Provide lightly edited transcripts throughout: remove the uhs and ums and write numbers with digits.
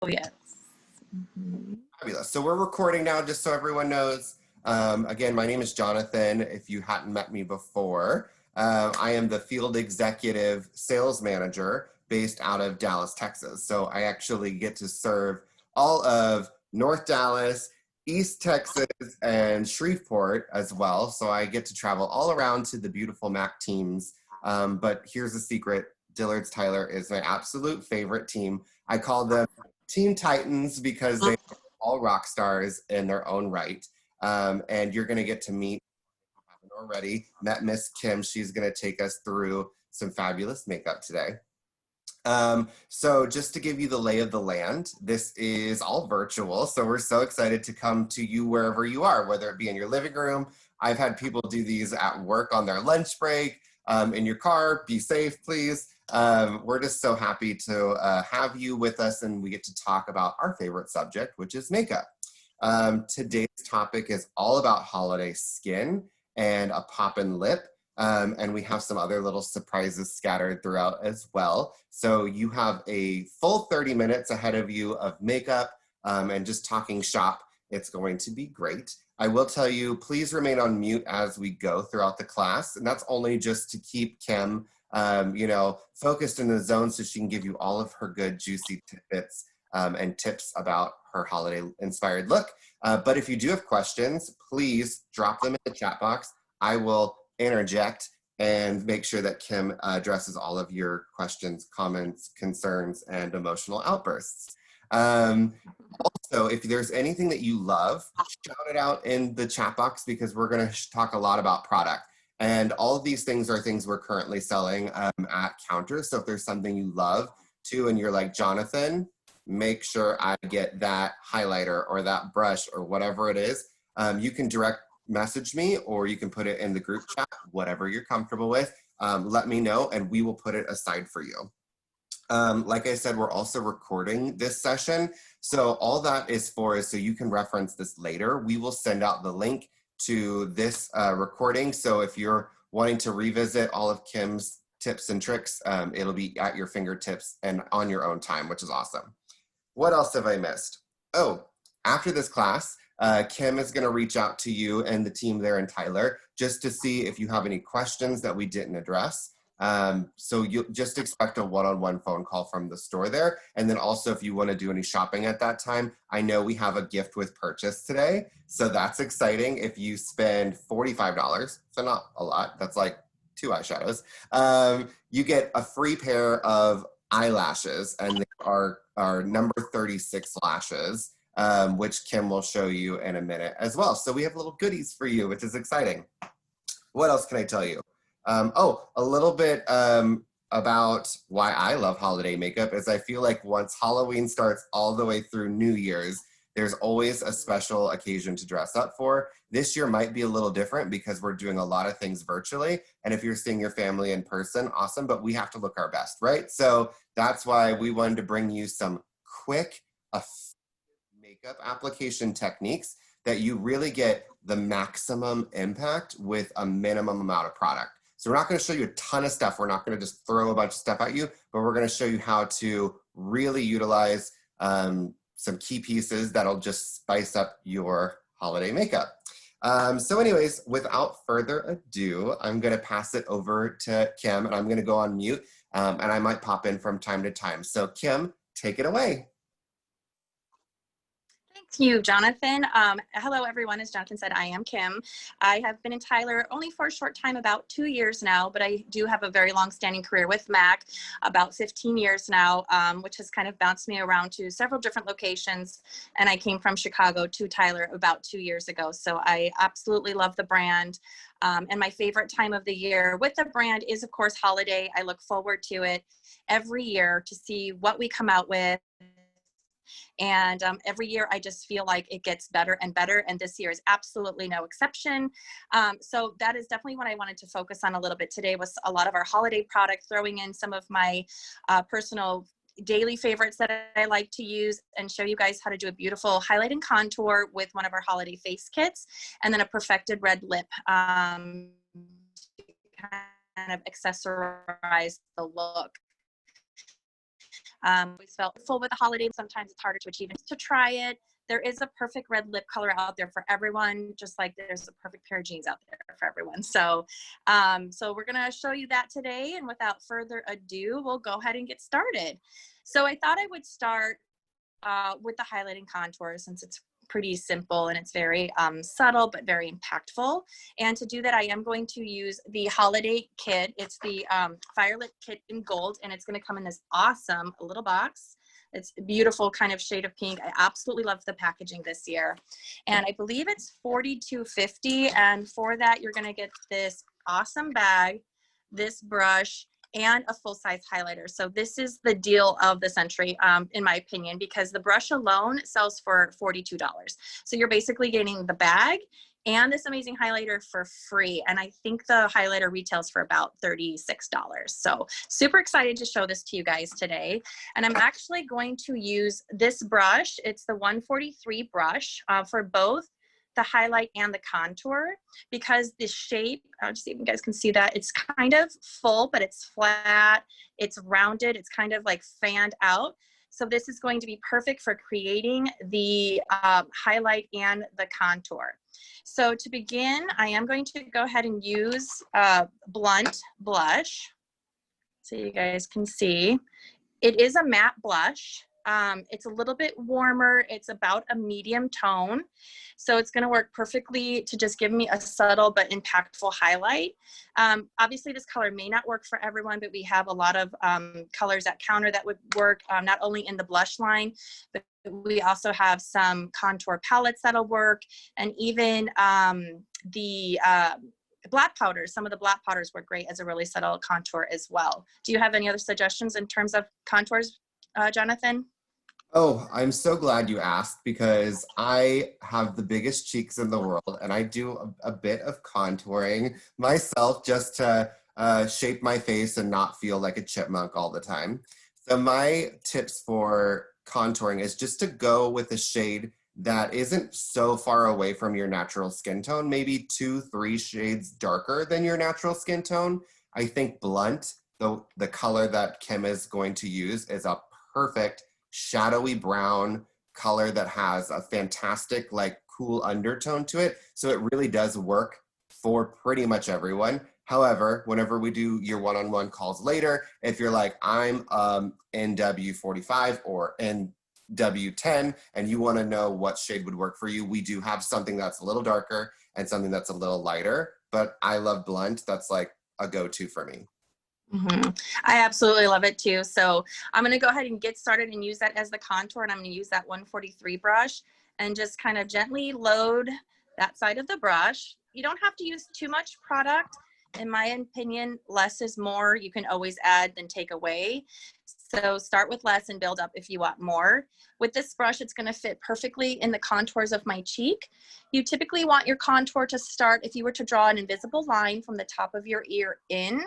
yes. Mm-hmm. Fabulous. So we're recording now, just so everyone knows. Again, my name is Jonathan, if you hadn't met me before. I am the field executive sales manager based out of Dallas, Texas. So I actually get to serve all of North Dallas, East Texas, and Shreveport as well. So I get to travel all around to the beautiful MAC teams. But here's a secret, Dillard's Tyler is my absolute favorite team. I call them Team Titans because they are all rock stars in their own right. And you're gonna get to meet, already met Miss Kim. She's gonna take us through some fabulous makeup today. So just to give you the lay of the land, this is all virtual. So we're so excited to come to you wherever you are, whether it be in your living room. I've had people do these at work on their lunch break, in your car. Be safe, please. We're just so happy to have you with us, and we get to talk about our favorite subject, which is makeup. Today's topic is all about holiday skin and a poppin' lip. And we have some other little surprises scattered throughout as well. So you have a full 30 minutes ahead of you of makeup and just talking shop. It's going to be great. I will tell you, please remain on mute as we go throughout the class. And that's only just to keep Kim, focused in the zone so she can give you all of her good juicy tidbits and tips about her holiday inspired look. But if you do have questions, please drop them in the chat box. I will interject and make sure that Kim addresses all of your questions, comments, concerns, and emotional outbursts. Also, if there's anything that you love, shout it out in the chat box because we're going to talk a lot about product. And all of these things are things we're currently selling at counters. So if there's something you love too and you're like, Jonathan, make sure I get that highlighter or that brush or whatever it is, you can direct message me or you can put it in the group chat, whatever you're comfortable with. Let me know and we will put it aside for you. Like I said, we're also recording this session. So all that is for is so you can reference this later. We will send out the link to this recording. So if you're wanting to revisit all of Kim's tips and tricks, it'll be at your fingertips and on your own time, which is awesome. What else have I missed? Oh, after this class, Kim is going to reach out to you and the team there in Tyler just to see if you have any questions that we didn't address. So you just expect a one-on-one phone call from the store there. And then also if you want to do any shopping at that time, I know we have a gift with purchase today. So that's exciting. If you spend $45, so not a lot, that's like 2 eyeshadows, you get a free pair of eyelashes, and they are number 36 lashes. Which Kim will show you in a minute as well. So we have little goodies for you, which is exciting. What else can I tell you? A little bit about why I love holiday makeup is I feel like once Halloween starts all the way through New Year's, there's always a special occasion to dress up for. This year might be a little different because we're doing a lot of things virtually. And if you're seeing your family in person, awesome, but we have to look our best, right? So that's why we wanted to bring you some quick, makeup application techniques that you really get the maximum impact with a minimum amount of product. So we're not going to show you a ton of stuff. We're not going to just throw a bunch of stuff at you, but we're going to show you how to really utilize some key pieces that'll just spice up your holiday makeup. So anyways, without further ado, I'm going to pass it over to Kim and I'm going to go on mute and I might pop in from time to time. So Kim, take it away. Thank you, Jonathan. Hello, everyone. As Jonathan said, I am Kim. I have been in Tyler only for a short time, about 2 years now, but I do have a very long-standing career with MAC, about 15 years now, which has kind of bounced me around to several different locations. And I came from Chicago to Tyler about 2 years ago. So I absolutely love the brand. And my favorite time of the year with the brand is, of course, holiday. I look forward to it every year to see what we come out with. And every year I just feel like it gets better and better. And this year is absolutely no exception. So that is definitely what I wanted to focus on a little bit today, was a lot of our holiday products, throwing in some of my personal daily favorites that I like to use, and show you guys how to do a beautiful highlight and contour with one of our holiday face kits, and then a perfected red lip to kind of accessorize the look. Always felt full with the holidays. Sometimes it's harder to achieve. To try it, there is a perfect red lip color out there for everyone, just like there's a perfect pair of jeans out there for everyone. So, so we're gonna show you that today. And without further ado, we'll go ahead and get started. So I thought I would start with the highlighting contour, since it's pretty simple and it's very subtle but very impactful. And to do that, I am going to use the holiday kit. It's the FIREWORK kit in gold, and it's going to come in this awesome little box. It's a beautiful kind of shade of pink. I absolutely love the packaging this year, and I believe it's $42.50. And for that, you're going to get this awesome bag, this brush, and a full-size highlighter. So this is the deal of the century, in my opinion, because the brush alone sells for $42. So you're basically getting the bag and this amazing highlighter for free. And I think the highlighter retails for about $36. So super excited to show this to you guys today. And I'm actually going to use this brush. It's the 143 brush for both the highlight and the contour, because the shape, I'll just see if you guys can see that, it's kind of full, but it's flat, it's rounded, it's kind of like fanned out. So this is going to be perfect for creating the highlight and the contour. So to begin, I am going to go ahead and use Blunt blush, so you guys can see. It is a matte blush. It's a little bit warmer. It's about a medium tone. So it's going to work perfectly to just give me a subtle but impactful highlight. Obviously, this color may not work for everyone, but we have a lot of colors at counter that would work, not only in the blush line, but we also have some contour palettes that'll work, and even the black powders. Some of the black powders work great as a really subtle contour as well. Do you have any other suggestions in terms of contours, Jonathan? Oh, I'm so glad you asked, because I have the biggest cheeks in the world, and I do a bit of contouring myself just to shape my face and not feel like a chipmunk all the time. So my tips for contouring is just to go with a shade that isn't so far away from your natural skin tone, maybe 2-3 shades darker than your natural skin tone. I think Blunt, the color that Kim is going to use, is a perfect shadowy brown color that has a fantastic, like, cool undertone to it. So it really does work for pretty much everyone. However, whenever we do your one-on-one calls later, if you're like, I'm NW45 or NW10, and you want to know what shade would work for you, we do have something that's a little darker and something that's a little lighter. But I love Blunt. That's like a go-to for me. Mm-hmm. I absolutely love it too. So I'm going to go ahead and get started and use that as the contour. And I'm going to use that 143 brush and just kind of gently load that side of the brush. You don't have to use too much product. In my opinion, less is more. You can always add than take away. So start with less and build up if you want more. With this brush, it's going to fit perfectly in the contours of my cheek. You typically want your contour to start, if you were to draw an invisible line from the top of your ear in,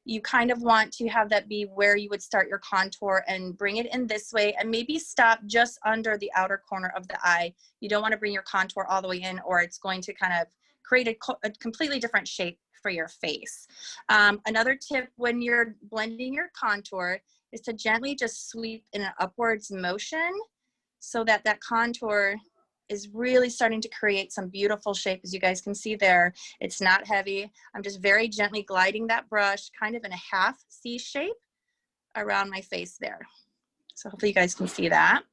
you kind of want to have that be where you would start your contour and bring it in this way, and maybe stop just under the outer corner of the eye. You don't want to bring your contour all the way in, or it's going to kind of create a completely different shape for your face. Another tip when you're blending your contour is to gently just sweep in an upwards motion so that that contour is really starting to create some beautiful shape. As you guys can see there, it's not heavy. I'm just very gently gliding that brush kind of in a half C shape around my face there. So hopefully you guys can see that.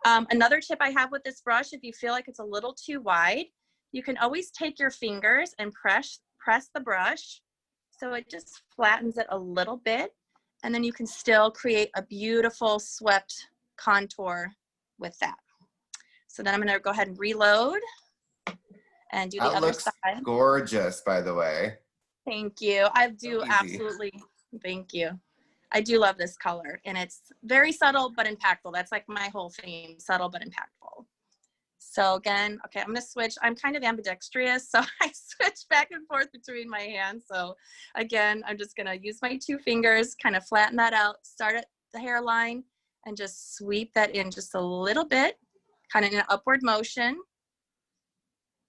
Another tip I have with this brush, if you feel like it's a little too wide, you can always take your fingers and press the brush so it just flattens it a little bit, and then you can still create a beautiful swept contour with that. So then I'm going to go ahead and reload and do the other side. That looks gorgeous, by the way. Thank you. I do So absolutely. Thank you. I do love this color, and it's very subtle but impactful. That's like my whole theme, subtle but impactful. So again, okay, I'm going to switch. I'm kind of ambidextrous, so I switch back and forth between my hands. So again, I'm just going to use my two fingers, kind of flatten that out, start at the hairline, and just sweep that in just a little bit, kind of in an upward motion,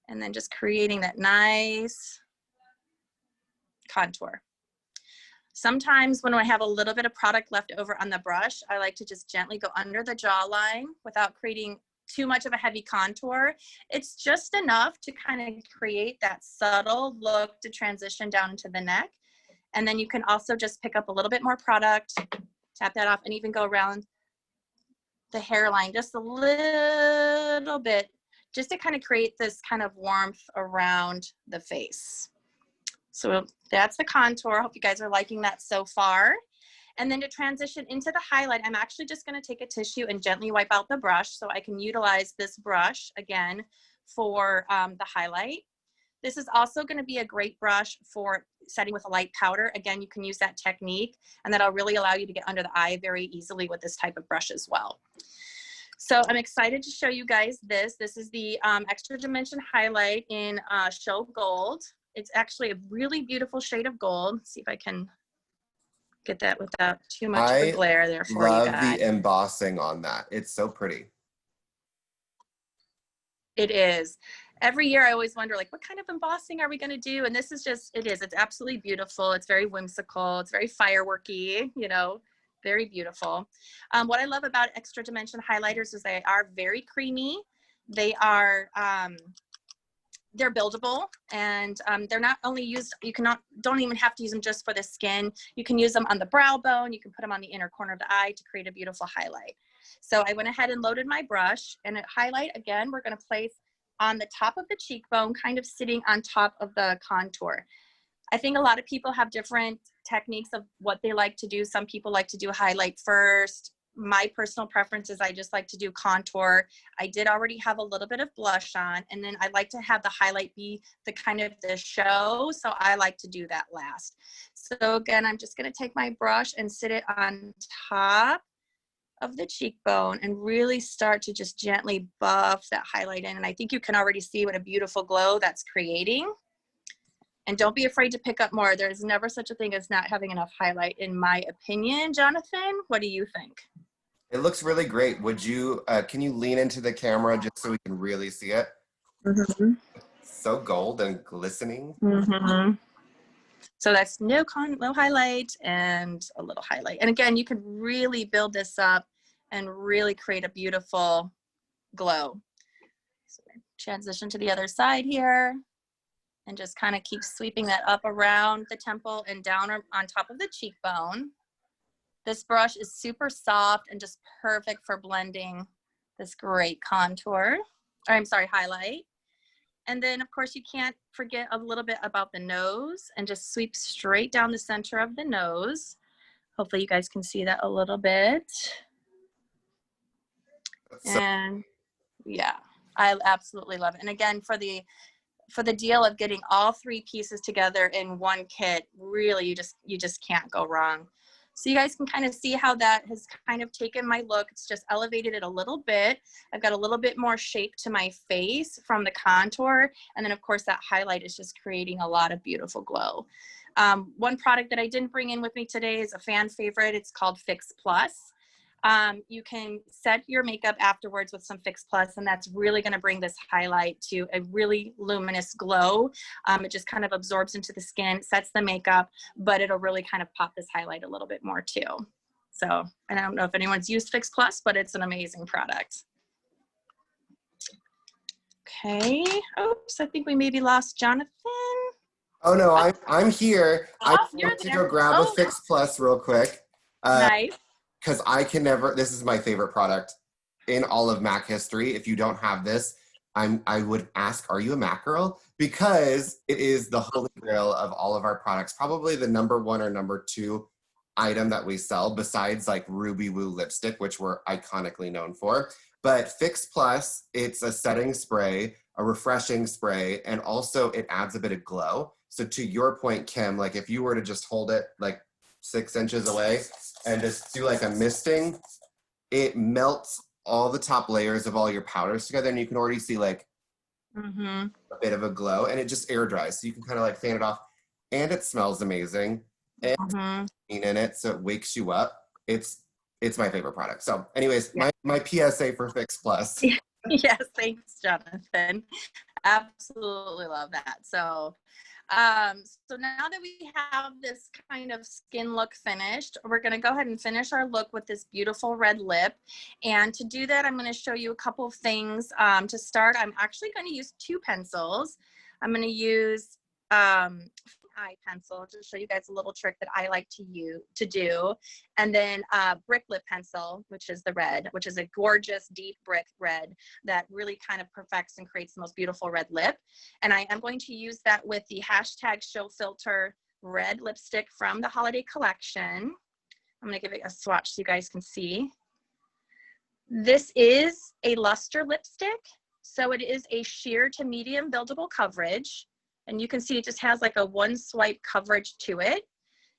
and then just creating that nice contour. Sometimes when I have a little bit of product left over on the brush, I like to just gently go under the jawline without creating too much of a heavy contour. It's just enough to kind of create that subtle look to transition down into the neck. And then you can also just pick up a little bit more product, tap that off, and even go around the hairline just a little bit, just to kind of create this kind of warmth around the face. So that's the contour. I hope you guys are liking that so far. And then to transition into the highlight, I'm actually just going to take a tissue and gently wipe out the brush so I can utilize this brush again for the highlight. This is also going to be a great brush for setting with a light powder. Again, you can use that technique, and that'll really allow you to get under the eye very easily with this type of brush as well. So I'm excited to show you guys this. This is the Extra Dimension highlight in Show Gold. It's actually a really beautiful shade of gold. Let's see if I can get that without too much of a glare there for you guys. I love the embossing on that. It's so pretty. It is. Every year I always wonder, like, what kind of embossing are we going to do? And this is just, it's absolutely beautiful. It's very whimsical. It's very fireworky, you know, very beautiful. What I love about Extra Dimension highlighters is they are very creamy. They are, they're buildable, and they're not only used, don't even have to use them just for the skin. You can use them on the brow bone. You can put them on the inner corner of the eye to create a beautiful highlight. So I went ahead and loaded my brush, and a highlight, again, we're going to place on the top of the cheekbone, kind of sitting on top of the contour. I think a lot of people have different techniques of what they like to do. Some people like to do a highlight first. My personal preference is I just like to do contour. I did already have a little bit of blush on, and then I like to have the highlight be the kind of the show, so I like to do that last. So again, I'm just going to take my brush and sit it on top of the cheekbone and really start to just gently buff that highlight in. And I think you can already see what a beautiful glow that's creating. And don't be afraid to pick up more. There's never such a thing as not having enough highlight, in my opinion. Jonathan, what do you think? It looks really great. Would you, can you lean into the camera just so we can really see it? Mm-hmm. So gold and glistening. Mm-hmm. So that's no highlight and a little highlight. And again, you could really build this up and really create a beautiful glow. So transition to the other side here and just kind of keep sweeping that up around the temple and down on top of the cheekbone. This brush is super soft and just perfect for blending this great contour, or I'm sorry, highlight. And then of course you can't forget a little bit about the nose, and just sweep straight down the center of the nose. Hopefully you guys can see that a little bit. And yeah, I absolutely love it. And again, for the deal of getting all three pieces together in one kit, really you just can't go wrong. So you guys can kind of see how that has kind of taken my look. It's just elevated it a little bit. I've got a little bit more shape to my face from the contour. And then of course that highlight is just creating a lot of beautiful glow. One product that I didn't bring in with me today is a fan favorite. It's called Fix Plus. You can set your makeup afterwards with some Fix Plus, and that's really going to bring this highlight to a really luminous glow. It just kind of absorbs into the skin, sets the makeup, but it'll really kind of pop this highlight a little bit more too. So, and I don't know if anyone's used Fix Plus, but it's an amazing product. Okay. Oops, I think we maybe lost Jonathan. Oh no, I'm here. Oh, I want to go grab a Fix Plus real quick. Nice. Because I can never, this is my favorite product in all of MAC history. If you don't have this, I would ask, are you a MAC girl? Because it is the holy grail of all of our products. Probably the #1 or #2 item that we sell, besides like Ruby Woo lipstick, which we're iconically known for. But Fix Plus, it's a setting spray, a refreshing spray, and also it adds a bit of glow. So to your point, Kim, like if you were to just hold it like 6 inches away and just do like a misting, it melts all the top layers of all your powders together, and you can already see like a bit of a glow, and it just air dries. So you can kind of like fan it off, and it smells amazing. And in it, so it wakes you up. It's my favorite product. So anyways, yeah. my PSA for Fix Plus. Yes, thanks, Jonathan. Absolutely love that. So So now that we have this kind of skin look finished, we're going to go ahead and finish our look with this beautiful red lip. And to do that, I'm going to show you a couple of things. To start, I'm actually going to use 2 pencils. I'm going to use eye pencil to show you guys a little trick that I like to do. And then brick lip pencil, which is the red, which is a gorgeous deep brick red that really kind of perfects and creates the most beautiful red lip. And I am going to use that with the hashtag show filter red lipstick from the holiday collection. I'm going to give it a swatch so you guys can see. This is a lustre lipstick. So it is a sheer to medium buildable coverage. And you can see it just has like a 1 swipe coverage to it.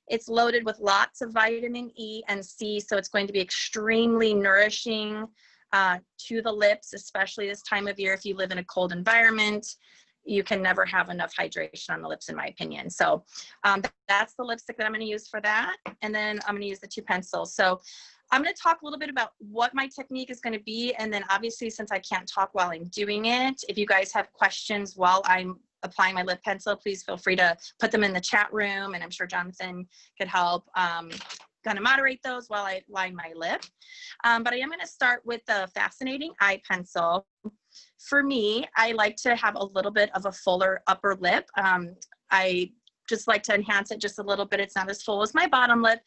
It's loaded with lots of vitamin E and C, so it's going to be extremely nourishing to the lips, especially this time of year. If you live in a cold environment, you can never have enough hydration on the lips, in my opinion. So that's the lipstick that I'm going to use for that. And then I'm going to use the 2 pencils. So I'm going to talk a little bit about what my technique is going to be. And then obviously, since I can't talk while I'm doing it, if you guys have questions while I'm applying my lip pencil, please feel free to put them in the chat room, and I'm sure Jonathan could help kind of moderate those while I line my lip. But I am going to start with the Fascinating Eye Pencil. For me, I like to have a little bit of a fuller upper lip. I just like to enhance it just a little bit. It's not as full as my bottom lip.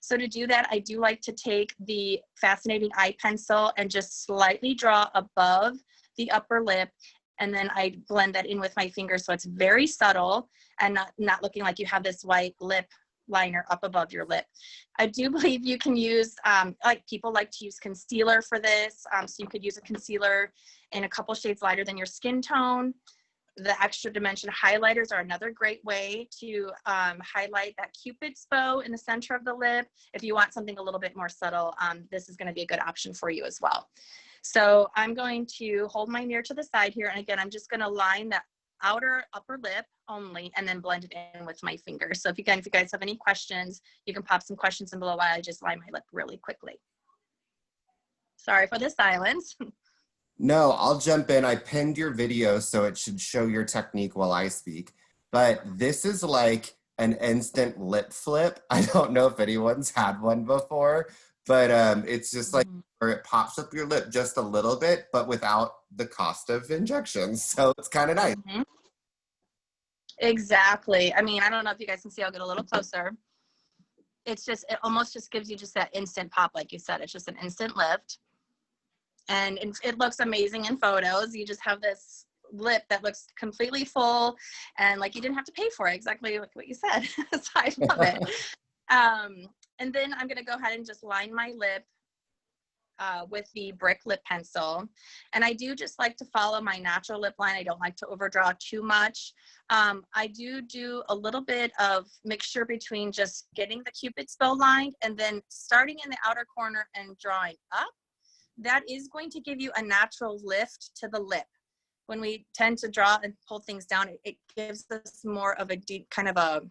So to do that, I do like to take the Fascinating Eye Pencil and just slightly draw above the upper lip. And then I blend that in with my finger so it's very subtle and not looking like you have this white lip liner up above your lip. I do believe you can use, like people like to use concealer for this. So you could use a concealer in a couple shades lighter than your skin tone. The extra dimension highlighters are another great way to highlight that Cupid's bow in the center of the lip. If you want something a little bit more subtle, this is going to be a good option for you as well. So I'm going to hold my mirror to the side here. And again, I'm just going to line that outer upper lip only and then blend it in with my finger. So if you guys have any questions, you can pop some questions in below while I just line my lip really quickly. Sorry for the silence. No, I'll jump in. I pinned your video so it should show your technique while I speak. But this is like an instant lip flip. I don't know if anyone's had one before, but it's just like where it pops up your lip just a little bit, but without the cost of injections. So it's kind of nice. Exactly. I mean, I don't know if you guys can see, I'll get a little closer. It's just, it almost just gives you just that instant pop, like you said. It's just an instant lift. And it looks amazing in photos. You just have this lip that looks completely full and like you didn't have to pay for it, exactly like what you said. So I love it. And then I'm going to go ahead and just line my lip with the brick lip pencil. And I do just like to follow my natural lip line. I don't like to overdraw too much. I do a little bit of mixture between just getting the Cupid's bow lined and then starting in the outer corner and drawing up. That is going to give you a natural lift to the lip. When we tend to draw and pull things down, it gives us more of a deep kind of a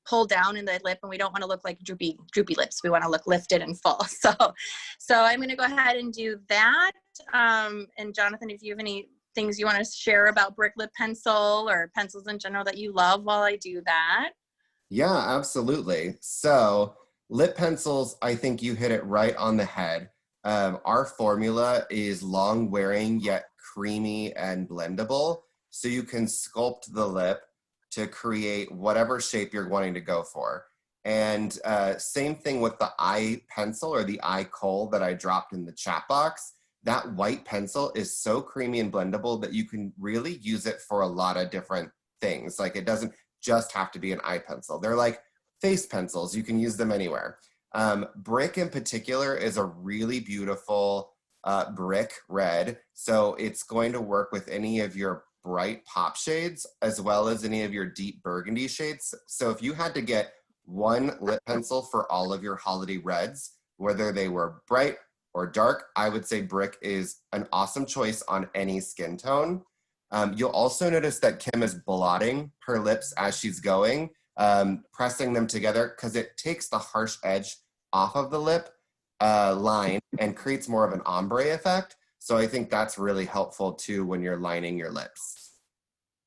pull down in the lip, and we don't want to look like droopy lips. We want to look lifted and full. So I'm going to go ahead and do that. And Jonathan, if you have any things you want to share about brick lip pencil or pencils in general that you love while I do that. Yeah, absolutely. So lip pencils, I think you hit it right on the head. Our formula is long wearing yet creamy and blendable. So you can sculpt the lip to create whatever shape you're wanting to go for. And same thing with the eye pencil or the eye kohl that I dropped in the chat box. That white pencil is so creamy and blendable that you can really use it for a lot of different things. Like it doesn't just have to be an eye pencil. They're like face pencils. You can use them anywhere. Brick in particular is a really beautiful brick red. So it's going to work with any of your bright pop shades as well as any of your deep burgundy shades. So if you had to get one lip pencil for all of your holiday reds, whether they were bright or dark, I would say brick is an awesome choice on any skin tone. You'll also notice that Kim is blotting her lips as she's going, pressing them together because it takes the harsh edge off of the lip line and creates more of an ombre effect. So I think that's really helpful too when you're lining your lips.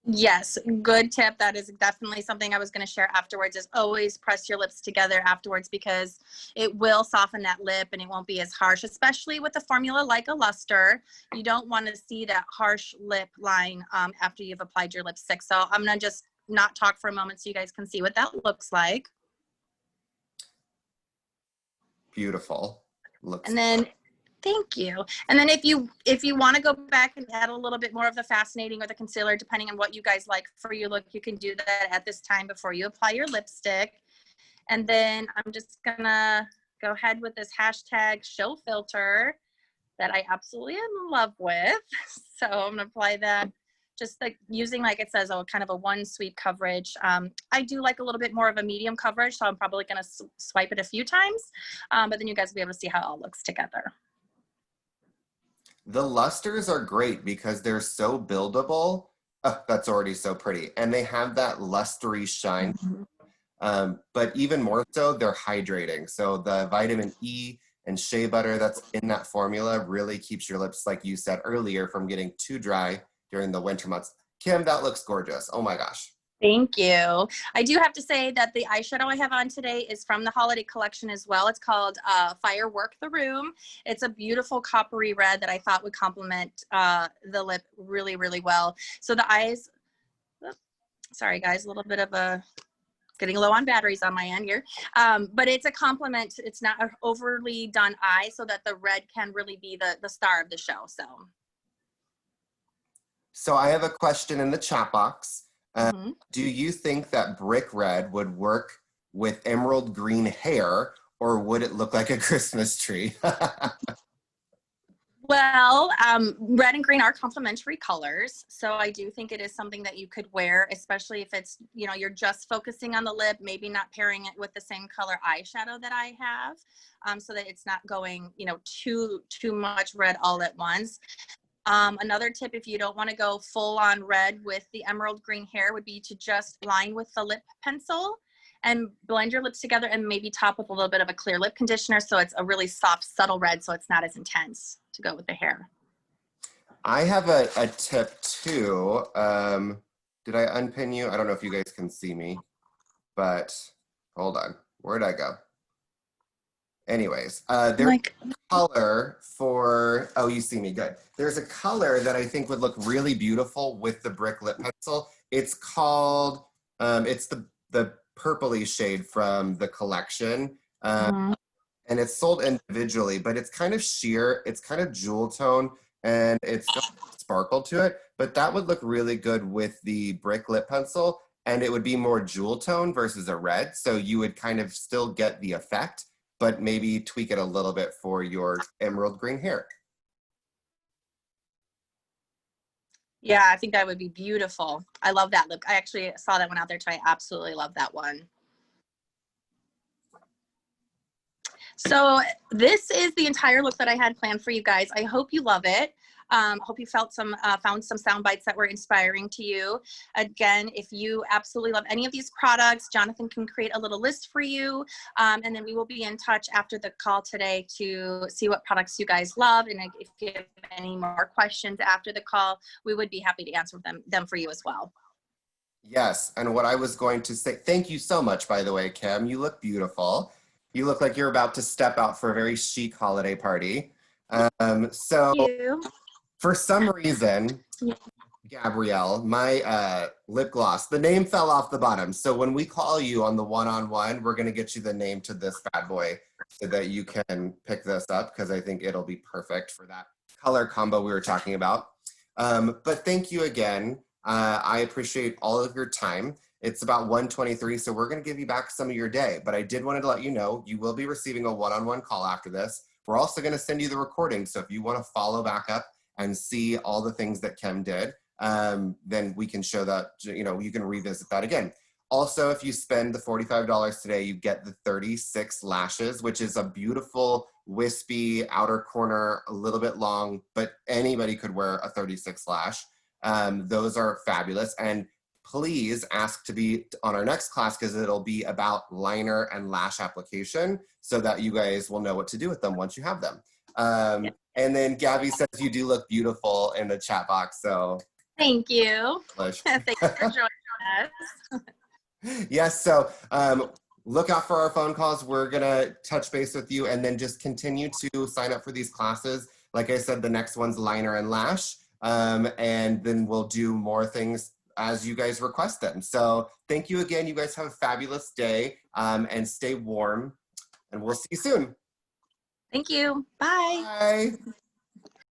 Yes, good tip. That is definitely something I was going to share afterwards, is always press your lips together afterwards, because it will soften that lip and it won't be as harsh, especially with a formula like a lustre. You don't want to see that harsh lip line after you've applied your lipstick. So I'm going to just not talk for a moment so you guys can see what that looks like. Beautiful. Looks. And then thank you. And then if you want to go back and add a little bit more of the fascinating or the concealer, depending on what you guys like for your look, you can do that at this time before you apply your lipstick. And then I'm just gonna go ahead with this hashtag show filter that I absolutely am in love with. So I'm gonna apply that, just like using, like it says, kind of a one sweep coverage. I do like a little bit more of a medium coverage, so I'm probably gonna swipe it a few times, but then you guys will be able to see how it all looks together. The lustres are great because they're so buildable. Oh, that's already so pretty. And they have that lustery shine. But even more so, they're hydrating. So the vitamin E and shea butter that's in that formula really keeps your lips, like you said earlier, from getting too dry during the winter months. Kim, that looks gorgeous. Oh my gosh. Thank you. I do have to say that the eyeshadow I have on today is from the holiday collection as well. It's called Firework the Room. It's a beautiful coppery red that I thought would complement the lip really, really well. So the eyes, sorry guys, a little bit of a, getting low on batteries on my end here. But it's a complement. It's not an overly done eye, so that the red can really be the star of the show. So I have a question in the chat box. Do you think that brick red would work with emerald green hair, or would it look like a Christmas tree? Well, red and green are complementary colors. So I do think it is something that you could wear, especially if it's, you know, you're just focusing on the lip, maybe not pairing it with the same color eyeshadow that I have, so that it's not going, you know, too much red all at once. Another tip, if you don't want to go full on red with the emerald green hair, would be to just line with the lip pencil and blend your lips together, and maybe top with a little bit of a clear lip conditioner, so it's a really soft, subtle red, so it's not as intense to go with the hair. I have a tip too. Did I unpin you? I don't know if you guys can see me, but hold on. Where'd I go? Anyways, there's a color for, oh, you see me, good. There's a color that I think would look really beautiful with the brick lip pencil. It's called, it's the purpley shade from the collection. And it's sold individually, but it's kind of sheer, it's kind of jewel tone, and it's got sparkle to it, but that would look really good with the brick lip pencil, and it would be more jewel tone versus a red, so you would kind of still get the effect, but maybe tweak it a little bit for your emerald green hair. Yeah, I think that would be beautiful. I love that look. I actually saw that one out there too. I absolutely love that one. So this is the entire look that I had planned for you guys. I hope you love it. Hope you found some sound bites that were inspiring to you. Again, if you absolutely love any of these products, Jonathan can create a little list for you. And then we will be in touch after the call today to see what products you guys love. And if you have any more questions after the call, we would be happy to answer them for you as well. Yes, and what I was going to say, thank you so much, by the way, Kim. You look beautiful. You look like you're about to step out for a very chic holiday party. So for some reason, Gabrielle, my lip gloss, the name fell off the bottom. So when we call you on the one-on-one, we're going to get you the name to this bad boy so that you can pick this up, because I think it'll be perfect for that color combo we were talking about. But thank you again. I appreciate all of your time. It's about 1:23, so we're going to give you back some of your day. But I did want to let you know you will be receiving a one-on-one call after this. We're also going to send you the recording. So if you want to follow back up and see all the things that Kim did, then we can show that, you know, you can revisit that again. Also, if you spend the $45 today, you get the 36 lashes, which is a beautiful, wispy outer corner, a little bit long, but anybody could wear a 36 lash. Those are fabulous. And please ask to be on our next class, because it'll be about liner and lash application, so that you guys will know what to do with them once you have them. And then Gabby says you do look beautiful in the chat box. So Thank you. Pleasure. Thanks for joining us. Yes, so look out for our phone calls. We're gonna touch base with you and then just continue to sign up for these classes. Like I said, the next one's liner and lash. And then we'll do more things as you guys request them. So thank you again. You guys have a fabulous day and stay warm, and we'll see you soon. Thank you. Bye. Bye.